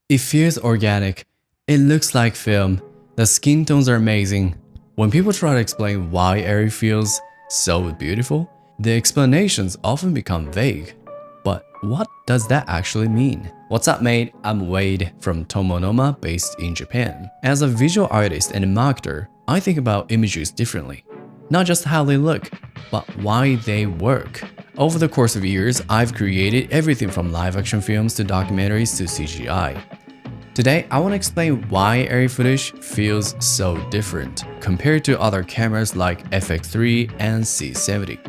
It feels organic, it looks like film, the skin tones are amazing. When people try to explain why ARRI feels so beautiful, the explanations often become vague. But what does that actually mean? What's up, mate? I'm Wade from Tomonoma, based in Japan. As a visual artist and marketer, I think about images differently. Not just how they look, but why they work. Over the course of years, I've created everything from live-action films to documentaries to CGI. Today, I want to explain why ARRI footage feels so different compared to other cameras like FX3 and C70.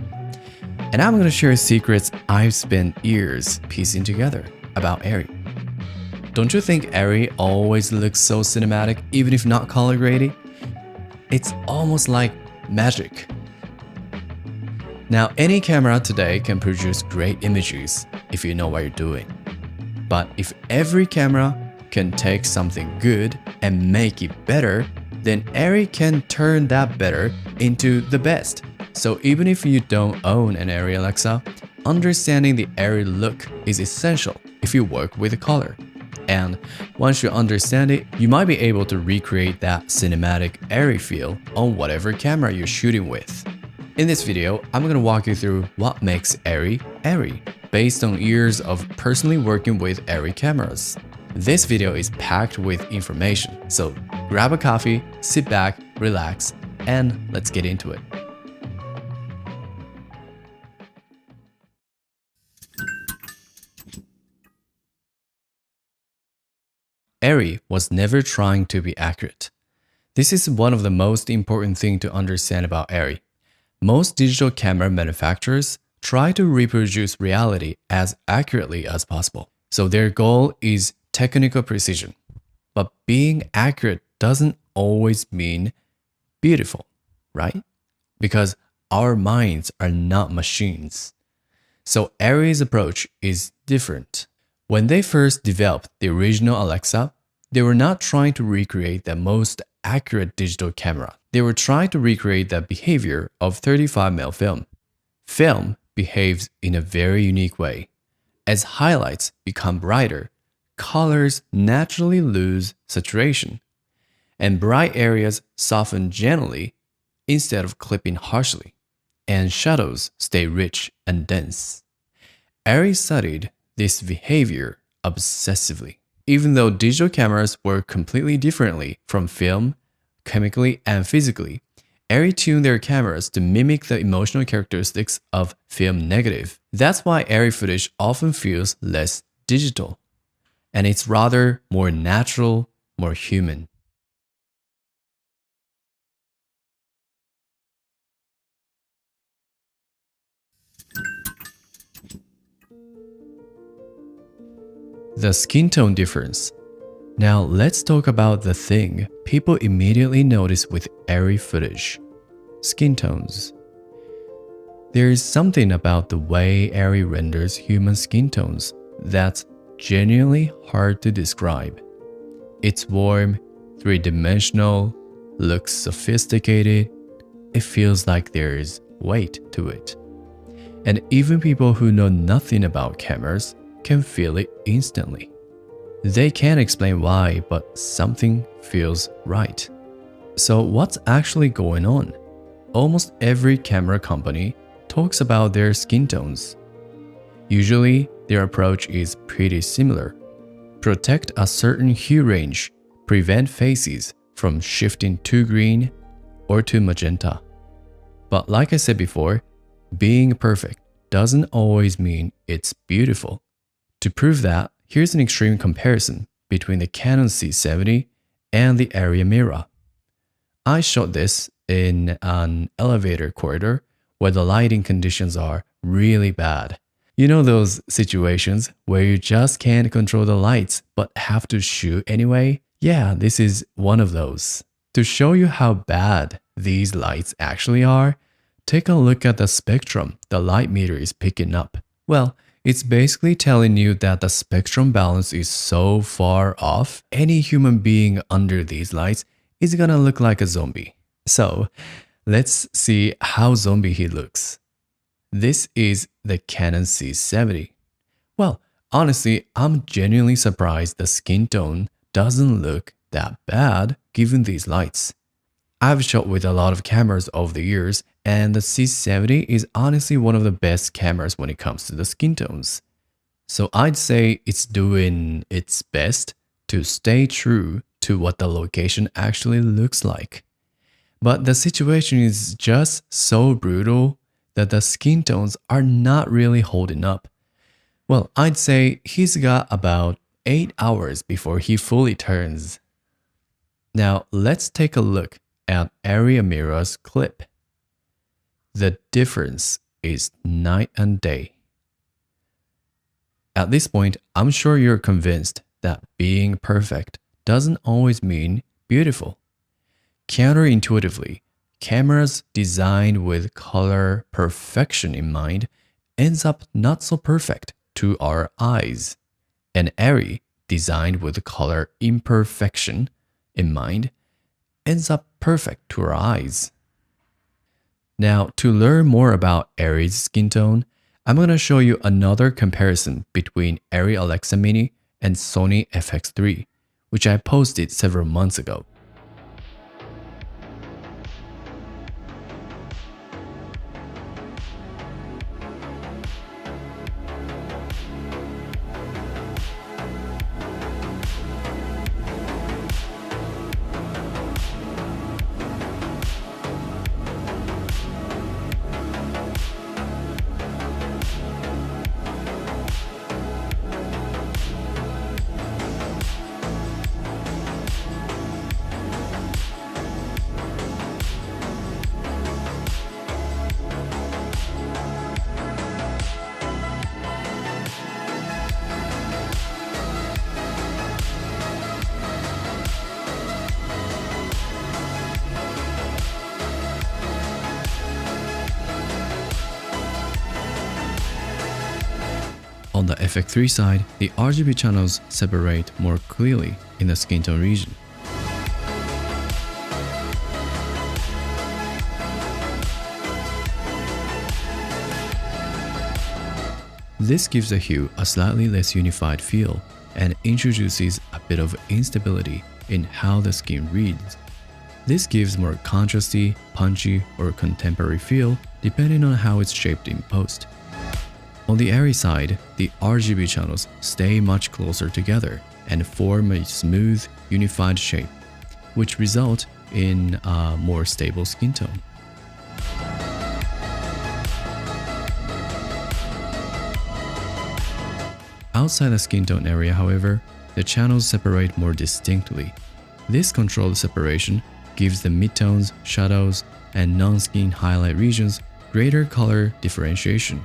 And I'm going to share secrets I've spent years piecing together about ARRI. Don't you think ARRI always looks so cinematic even if not color graded? It's almost like magic. Now, any camera today can produce great images if you know what you're doing. But if every camera can take something good and make it better, then ARRI can turn that better into the best. So even if you don't own an ARRI Alexa, understanding the ARRI look is essential if you work with color. And once you understand it, you might be able to recreate that cinematic ARRI feel on whatever camera you're shooting with. In this video, I'm going to walk you through what makes ARRI ARRI, based on years of personally working with ARRI cameras. This video is packed with information, so grab a coffee, sit back, relax, and let's get into it. ARRI was never trying to be accurate. This is one of the most important things to understand about ARRI. Most digital camera manufacturers try to reproduce reality as accurately as possible. So their goal is technical precision. But being accurate doesn't always mean beautiful, right? Because our minds are not machines. So ARRI's approach is different. When they first developed the original Alexa, they were not trying to recreate the most accurate digital camera. They were trying to recreate the behavior of 35mm film. Film behaves in a very unique way. As highlights become brighter, colors naturally lose saturation, and bright areas soften gently instead of clipping harshly, and shadows stay rich and dense. ARRI studied this behavior obsessively. Even though digital cameras work completely differently from film, chemically and physically, ARRI tuned their cameras to mimic the emotional characteristics of film negative. That's why ARRI footage often feels less digital, and it's rather more natural, more human. The skin tone difference. Now let's talk about the thing people immediately notice with ARRI footage: skin tones. There is something about the way ARRI renders human skin tones that's genuinely hard to describe. It's warm, three-dimensional, looks sophisticated. It feels like there is weight to it. And even people who know nothing about cameras can feel it instantly. They can't explain why, but something feels right. So what's actually going on? Almost every camera company talks about their skin tones. Usually, their approach is pretty similar. Protect a certain hue range, prevent faces from shifting too green or too magenta. But like I said before, being perfect doesn't always mean it's beautiful. To prove that, here's an extreme comparison between the Canon C70 and the ARRI Mira. I shot this in an elevator corridor where the lighting conditions are really bad. You know those situations where you just can't control the lights but have to shoot anyway? Yeah, this is one of those. To show you how bad these lights actually are, take a look at the spectrum the light meter is picking up. Well, it's basically telling you that the spectrum balance is so far off, any human being under these lights is gonna look like a zombie. So, let's see how zombie he looks. This is the Canon C70. Well, Honestly, I'm genuinely surprised the skin tone doesn't look that bad given these lights. I've shot with a lot of cameras over the years, and the C70 is honestly one of the best cameras when it comes to the skin tones. So I'd say it's doing its best to stay true to what the location actually looks like. But the situation is just so brutal that the skin tones are not really holding up. Well, I'd say he's got about 8 hours before he fully turns. Now let's take a look at ARRI Amira's clip. The difference is night and day. At this point, I'm sure you're convinced that being perfect doesn't always mean beautiful. Counterintuitively, cameras designed with color perfection in mind ends up not so perfect to our eyes. And ARRI, designed with color imperfection in mind, ends up perfect to our eyes. Now, to learn more about ARRI's skin tone, I'm going to show you another comparison between ARRI Alexa Mini and Sony FX3, which I posted several months ago. On the FX3 side, the RGB channels separate more clearly in the skin tone region. This gives the hue a slightly less unified feel and introduces a bit of instability in how the skin reads. This gives more contrasty, punchy, or contemporary feel depending on how it's shaped in post. On the ARRI side, the RGB channels stay much closer together and form a smooth, unified shape, which result in a more stable skin tone. Outside the skin tone area, however, the channels separate more distinctly. This controlled separation gives the midtones, shadows, and non-skin highlight regions greater color differentiation.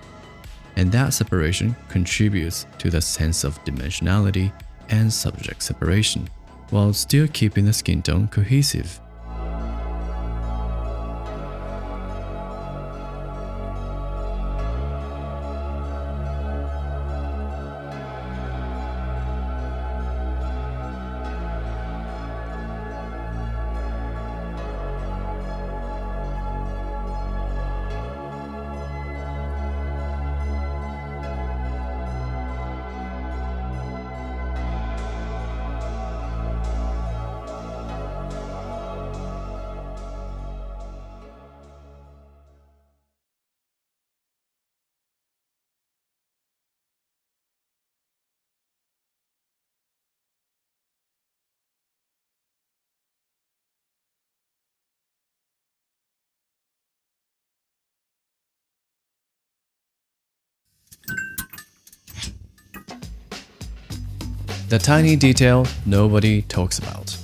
And that separation contributes to the sense of dimensionality and subject separation, while still keeping the skin tone cohesive. The tiny detail nobody talks about.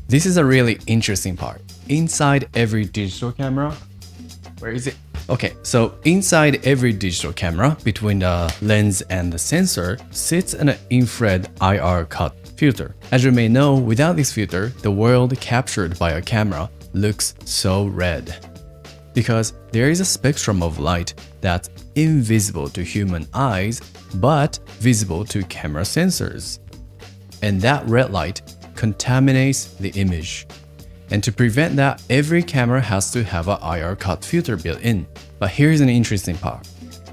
This is a really interesting part. Inside every digital camera, where is it? Okay, so inside every digital camera, between the lens and the sensor, sits an infrared IR cut filter. As you may know, without this filter, the world captured by a camera looks so red. Because there is a spectrum of light that's invisible to human eyes, but visible to camera sensors. And that red light contaminates the image. And to prevent that, every camera has to have an IR cut filter built in. But here's an interesting part.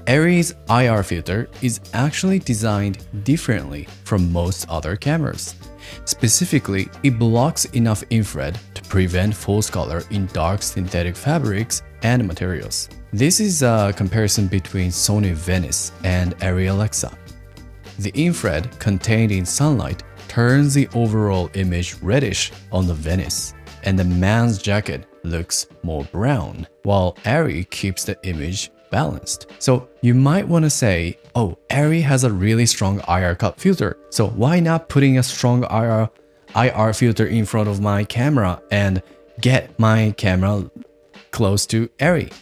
ARRI's IR filter is actually designed differently from most other cameras. Specifically, it blocks enough infrared to prevent false color in dark synthetic fabrics and materials. This is a comparison between Sony Venice and ARRI Alexa. The infrared contained in sunlight turns the overall image reddish on the Venice, and the man's jacket looks more brown, while ARRI keeps the image balanced. So you might want to say, oh, ARRI has a really strong IR cut filter, so why not putting a strong IR filter in front of my camera and get my camera close to ARRI?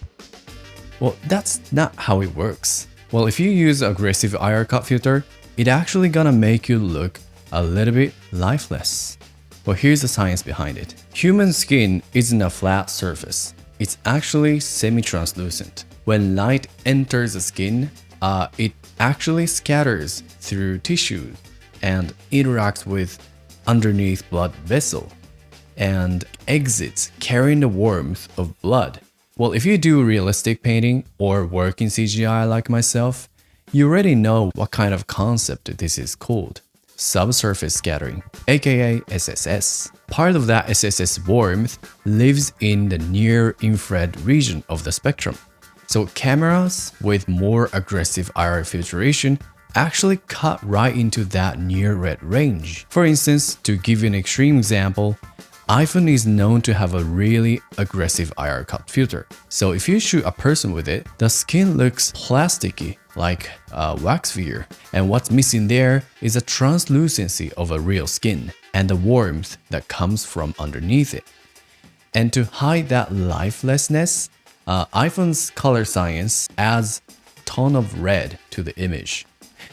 Well, that's not how it works. Well, if you use aggressive IR cut filter, it actually gonna make you look a little bit lifeless. Well, here's the science behind it. Human skin isn't a flat surface. It's actually semi-translucent. When light enters the skin, it actually scatters through tissue and interacts with underneath blood vessel and exits carrying the warmth of blood. Well, if you do realistic painting or work in CGI like myself, you already know what kind of concept this is called. Subsurface scattering, aka SSS. Part of that SSS warmth lives in the near-infrared region of the spectrum. So cameras with more aggressive IR filtration actually cut right into that near-red range. For instance, to give you an extreme example, iPhone is known to have a really aggressive IR cut filter. So if you shoot a person with it, the skin looks plasticky, like a wax figure. And what's missing there is a translucency of a real skin and the warmth that comes from underneath it. And to hide that lifelessness, iPhone's color science adds a ton of red to the image.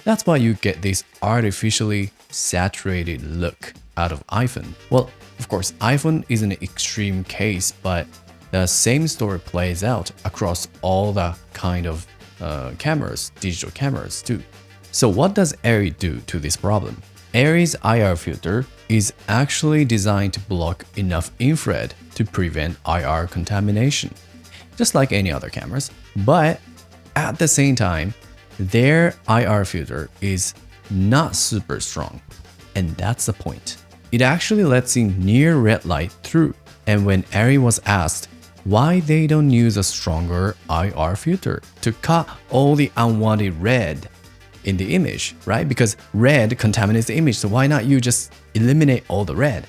That's why you get this artificially saturated look out of iPhone. Well, of course, iPhone is an extreme case, but the same story plays out across all the kind of cameras, digital cameras too. So what does ARRI do to this problem? ARRI's IR filter is actually designed to block enough infrared to prevent IR contamination, just like any other cameras. But at the same time, their IR filter is not super strong, and that's the point. It actually lets in near red light through. And when ARRI was asked why they don't use a stronger IR filter to cut all the unwanted red in the image, right? Because red contaminates the image, so why not you just eliminate all the red?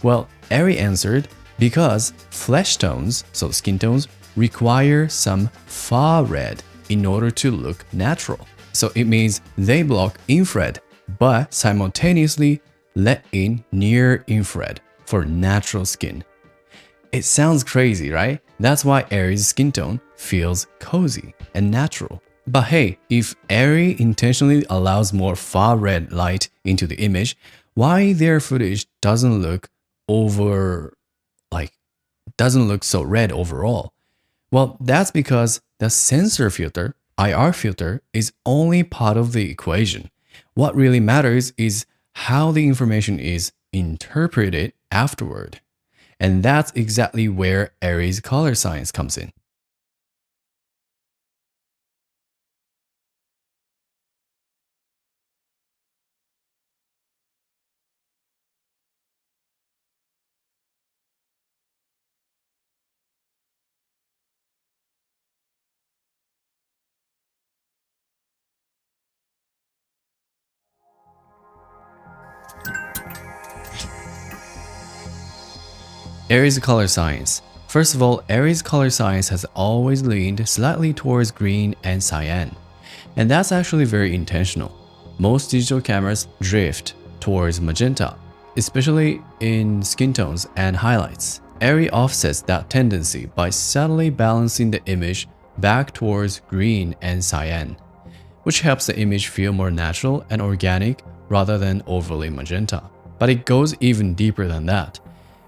Well, ARRI answered, because flesh tones, so skin tones, require some far red in order to look natural. So it means they block infrared, but simultaneously let in near infrared for natural skin. It sounds crazy, right? That's why ARRI's skin tone feels cozy and natural. But hey, if ARRI intentionally allows more far red light into the image, why their footage doesn't look so red overall? Well, that's because the sensor filter, IR filter, is only part of the equation. What really matters is how the information is interpreted afterward. And that's exactly where ARRI's color science comes in. ARRI's color science. First of all, ARRI's color science has always leaned slightly towards green and cyan. And that's actually very intentional. Most digital cameras drift towards magenta, especially in skin tones and highlights. ARRI offsets that tendency by subtly balancing the image back towards green and cyan, which helps the image feel more natural and organic rather than overly magenta. But it goes even deeper than that.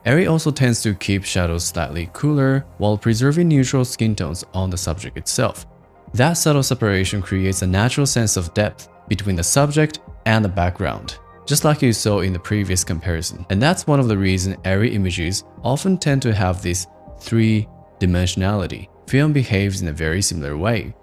ARRI also tends to keep shadows slightly cooler while preserving neutral skin tones on the subject itself. That subtle separation creates a natural sense of depth between the subject and the background, just like you saw in the previous comparison. And that's one of the reasons ARRI images often tend to have this three-dimensionality. Film behaves in a very similar way.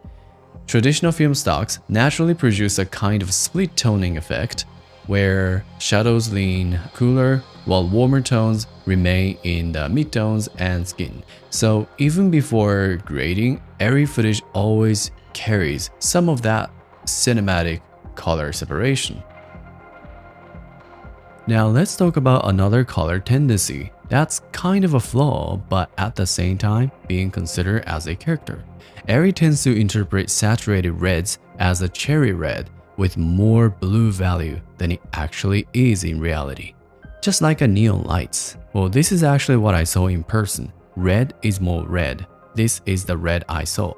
Traditional film stocks naturally produce a kind of split toning effect, where shadows lean cooler while warmer tones remain in the midtones and skin. So even before grading, ARRI footage always carries some of that cinematic color separation. Now let's talk about another color tendency that's kind of a flaw, but at the same time being considered as a character. ARRI tends to interpret saturated reds as a cherry red with more blue value than it actually is in reality. Just like a neon lights. Well, this is actually what I saw in person. Red is more red. This is the red I saw.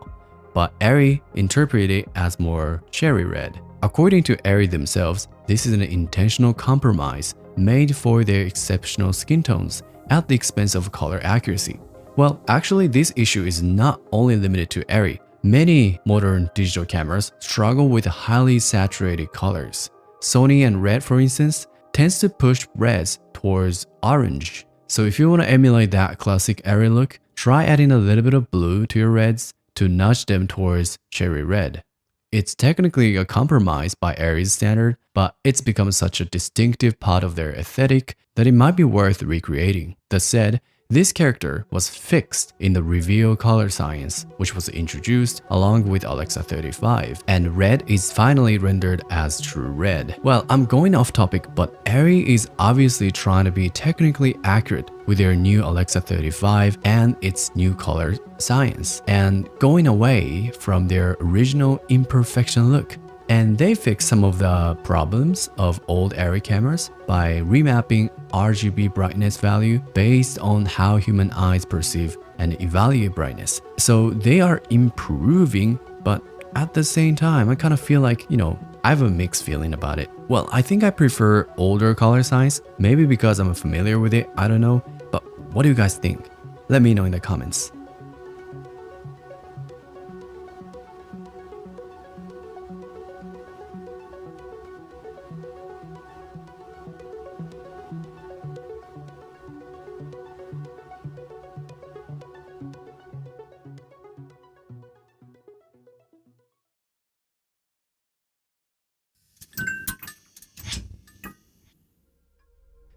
But ARRI interpreted it as more cherry red. According to ARRI themselves, this is an intentional compromise made for their exceptional skin tones at the expense of color accuracy. Well, actually this issue is not only limited to ARRI. Many modern digital cameras struggle with highly saturated colors. Sony and Red, for instance, tends to push reds towards orange. So if you want to emulate that classic ARRI look, try adding a little bit of blue to your reds to nudge them towards cherry red. It's technically a compromise by ARRI's standard, but it's become such a distinctive part of their aesthetic that it might be worth recreating. That said, this character was fixed in the reveal color science, which was introduced along with Alexa 35, and red is finally rendered as true red. Well, I'm going off topic, but ARRI is obviously trying to be technically accurate with their new Alexa 35 and its new color science, and going away from their original imperfection look. And they fixed some of the problems of old ARRI cameras by remapping RGB brightness value based on how human eyes perceive and evaluate brightness. So they are improving, but at the same time, I kind of feel like, I have a mixed feeling about it. Well, I think I prefer older color science, maybe because I'm familiar with it, I don't know. But what do you guys think? Let me know in the comments.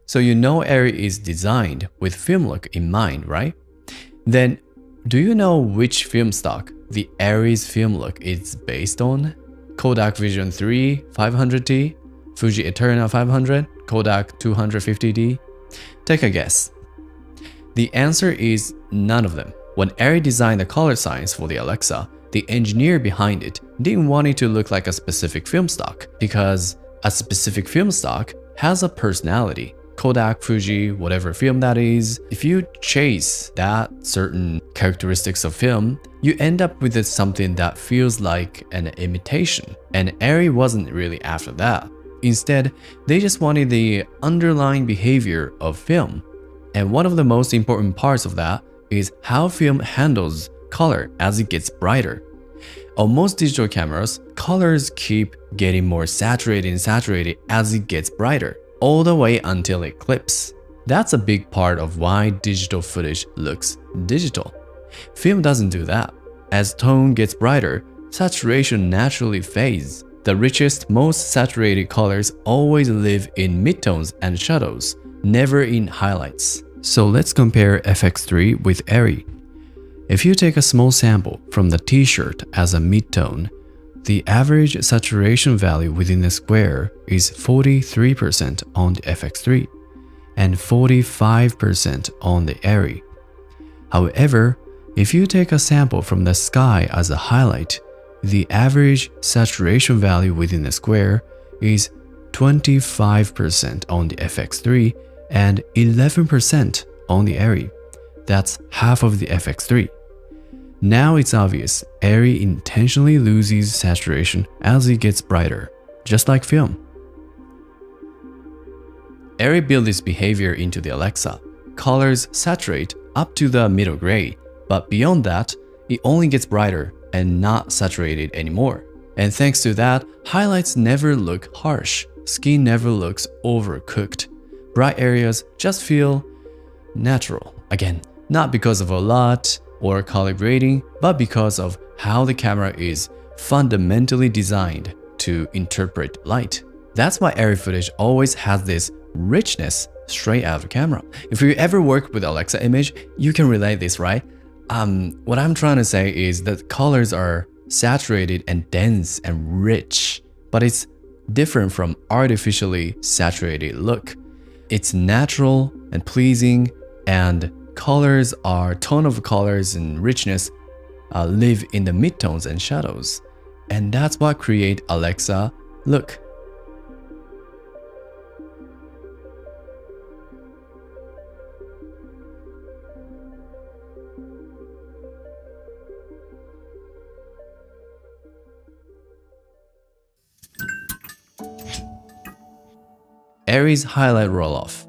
So you know ARRI is designed with film look in mind, right? Then, do you know which film stock the ARRI's film look is based on? Kodak Vision 3 500D, Fuji Eterna 500, Kodak 250D? Take a guess. The answer is none of them. When ARRI designed the color science for the Alexa, the engineer behind it didn't want it to look like a specific film stock, because a specific film stock has a personality. Kodak, Fuji, whatever film that is, if you chase that certain characteristics of film, you end up with something that feels like an imitation. And ARRI wasn't really after that. Instead, they just wanted the underlying behavior of film. And one of the most important parts of that is how film handles color as it gets brighter. On most digital cameras, colors keep getting more saturated and saturated as it gets brighter, all the way until it clips. That's a big part of why digital footage looks digital. Film doesn't do that. As tone gets brighter, saturation naturally fades. The richest, most saturated colors always live in midtones and shadows, never in highlights. So let's compare FX3 with ARRI. If you take a small sample from the t-shirt as a midtone, the average saturation value within the square is 43% on the FX3 and 45% on the ARRI. However, if you take a sample from the sky as a highlight, the average saturation value within the square is 25% on the FX3 and 11% on the ARRI. That's half of the FX3. Now it's obvious, ARRI intentionally loses saturation as it gets brighter, just like film. ARRI built this behavior into the Alexa. Colors saturate up to the middle gray, but beyond that, it only gets brighter and not saturated anymore. And thanks to that, highlights never look harsh, skin never looks overcooked. Bright areas just feel natural. Again, not because of a lot or color grading, but because of how the camera is fundamentally designed to interpret light. That's why ARRI footage always has this richness straight out of the camera. If you ever work with Alexa image, you can relate this, right? What I'm trying to say is that colors are saturated and dense and rich, but it's different from artificially saturated look. It's natural and pleasing, and tone of colors and richness live in the midtones and shadows. And that's what create Alexa look. ARRI's highlight roll-off.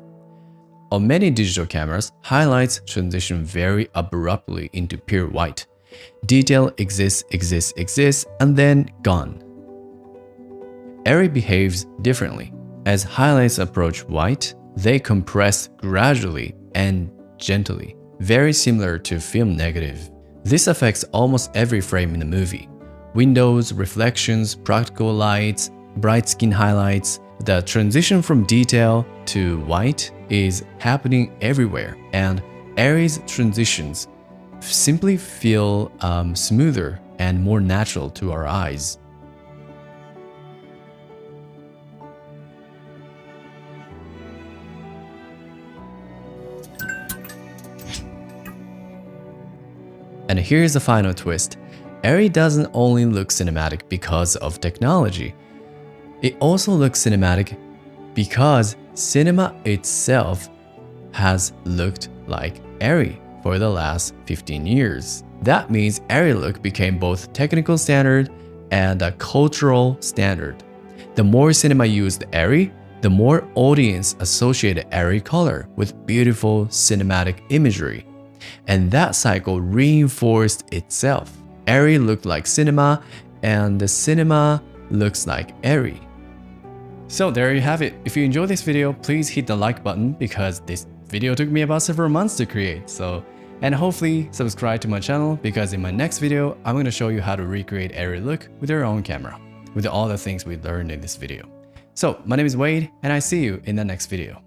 On many digital cameras, highlights transition very abruptly into pure white. Detail exists, and then gone. ARRI behaves differently. As highlights approach white, they compress gradually and gently, very similar to film negative. This affects almost every frame in the movie. Windows, reflections, practical lights, bright skin highlights. The transition from detail to white is happening everywhere, and ARRI's transitions simply feel smoother and more natural to our eyes. And here's the final twist. ARRI doesn't only look cinematic because of technology. It also looks cinematic because cinema itself has looked like ARRI for the last 15 years. That means ARRI look became both technical standard and a cultural standard. The more cinema used ARRI, the more audience associated ARRI color with beautiful cinematic imagery. And that cycle reinforced itself. ARRI looked like cinema, and the cinema looks like ARRI. So there you have it. If you enjoyed this video, please hit the like button because this video took me about several months to create. And hopefully subscribe to my channel because in my next video, I'm going to show you how to recreate ARRI look with your own camera with all the things we learned in this video. So my name is Wade and I see you in the next video.